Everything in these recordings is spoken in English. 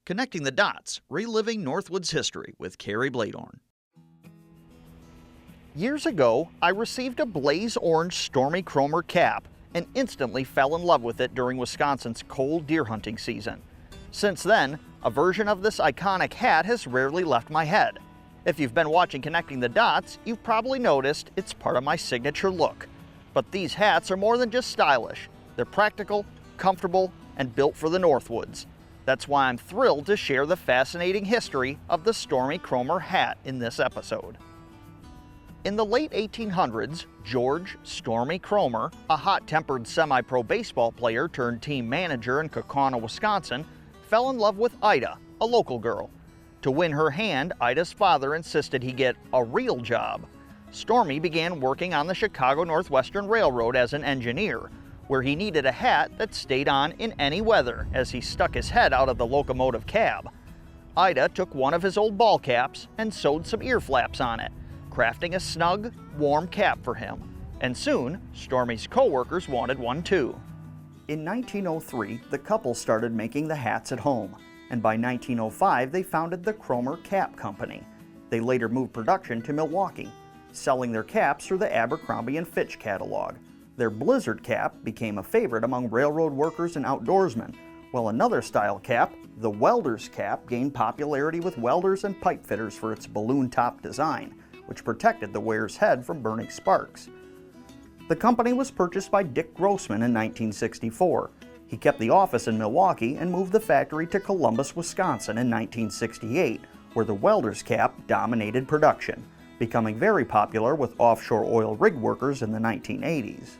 Connecting the Dots, Reliving Northwood's History with Carrie Bladorn. Years ago, I received a blaze orange Stormy Kromer cap and instantly fell in love with it during Wisconsin's cold deer hunting season. Since then, a version of this iconic hat has rarely left my head. If you've been watching Connecting the Dots, you've probably noticed it's part of my signature look. But these hats are more than just stylish. They're practical, comfortable, and built for the Northwoods. That's why I'm thrilled to share the fascinating history of the Stormy Kromer hat in this episode. In the late 1800s, George Stormy Kromer, a hot-tempered semi-pro baseball player turned team manager in Kaukauna, Wisconsin, fell in love with Ida, a local girl. To win her hand, Ida's father insisted he get a real job. Stormy began working on the Chicago Northwestern Railroad as an engineer, where he needed a hat that stayed on in any weather as he stuck his head out of the locomotive cab. Ida took one of his old ball caps and sewed some ear flaps on it, crafting a snug, warm cap for him. And soon, Stormy's co-workers wanted one too. In 1903, the couple started making the hats at home, and by 1905 they founded the Kromer Cap Company. They later moved production to Milwaukee, selling their caps through the Abercrombie & Fitch catalog. Their blizzard cap became a favorite among railroad workers and outdoorsmen, while another style cap, the welder's cap, gained popularity with welders and pipe fitters for its balloon-top design, which protected the wearer's head from burning sparks. The company was purchased by Dick Grossman in 1964. He kept the office in Milwaukee and moved the factory to Columbus, Wisconsin in 1968, where the welder's cap dominated production, becoming very popular with offshore oil rig workers in the 1980s.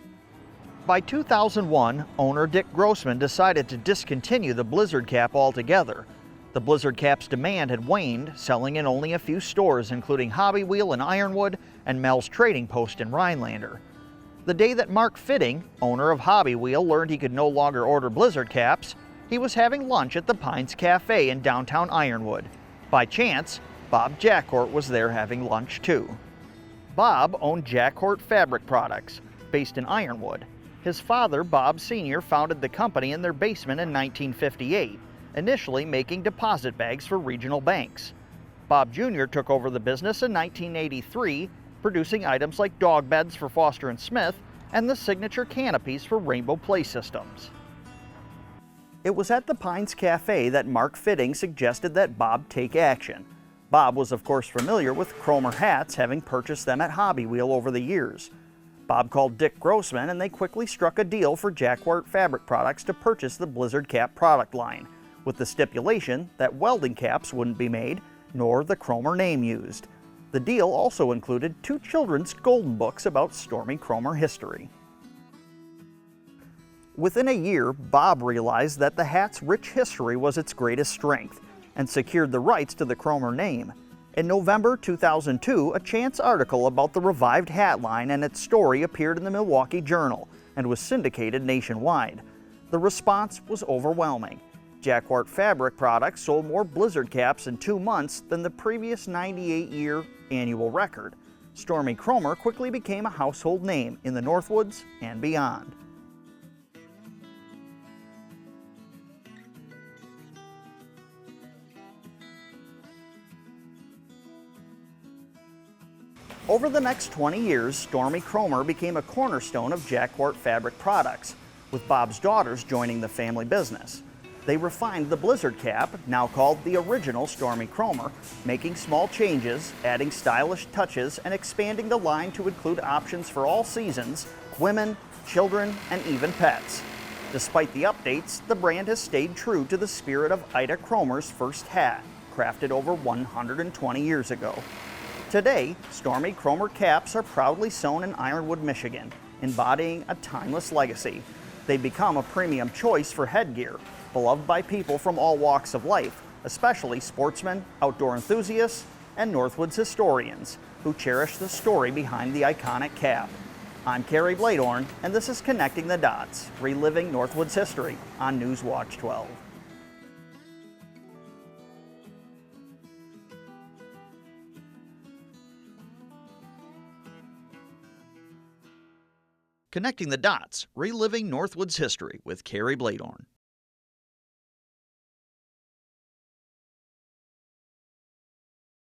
By 2001, owner Dick Grossman decided to discontinue the blizzard cap altogether. The blizzard cap's demand had waned, selling in only a few stores including Hobby Wheel in Ironwood and Mel's Trading Post in Rhinelander. The day that Mark Fitting, owner of Hobby Wheel, learned he could no longer order blizzard caps, he was having lunch at the Pines Cafe in downtown Ironwood. By chance, Bob Jackhort was there having lunch too. Bob owned Jackhort Fabric Products, based in Ironwood. His father, Bob Sr., founded the company in their basement in 1958, initially making deposit bags for regional banks. Bob Jr. took over the business in 1983, producing items like dog beds for Foster & Smith and the signature canopies for Rainbow Play Systems. It was at the Pines Cafe that Mark Fitting suggested that Bob take action. Bob was of course familiar with Kromer hats, having purchased them at Hobby Wheel over the years. Bob called Dick Grossman and they quickly struck a deal for Jackhort Fabric Products to purchase the blizzard cap product line, with the stipulation that welding caps wouldn't be made, nor the Kromer name used. The deal also included 2 children's golden books about Stormy Kromer history. Within a year, Bob realized that the hat's rich history was its greatest strength, and secured the rights to the Kromer name. In November 2002, a chance article about the revived hat line and its story appeared in the Milwaukee Journal and was syndicated nationwide. The response was overwhelming. Jackhort Fabric Products sold more blizzard caps in 2 months than the previous 98-year annual record. Stormy Kromer quickly became a household name in the Northwoods and beyond. Over the next 20 years, Stormy Kromer became a cornerstone of Jackhort Fabric Products, with Bob's daughters joining the family business. They refined the blizzard cap, now called the original Stormy Kromer, making small changes, adding stylish touches, and expanding the line to include options for all seasons, women, children, and even pets. Despite the updates, the brand has stayed true to the spirit of Ida Kromer's first hat, crafted over 120 years ago. Today, Stormy Kromer caps are proudly sewn in Ironwood, Michigan, embodying a timeless legacy. They've become a premium choice for headgear, beloved by people from all walks of life, especially sportsmen, outdoor enthusiasts, and Northwoods historians, who cherish the story behind the iconic cap. I'm Carrie Bladorn, and this is Connecting the Dots, Reliving Northwoods History on Newswatch 12. Connecting the Dots, Reliving Northwoods History with Carrie Bladorn.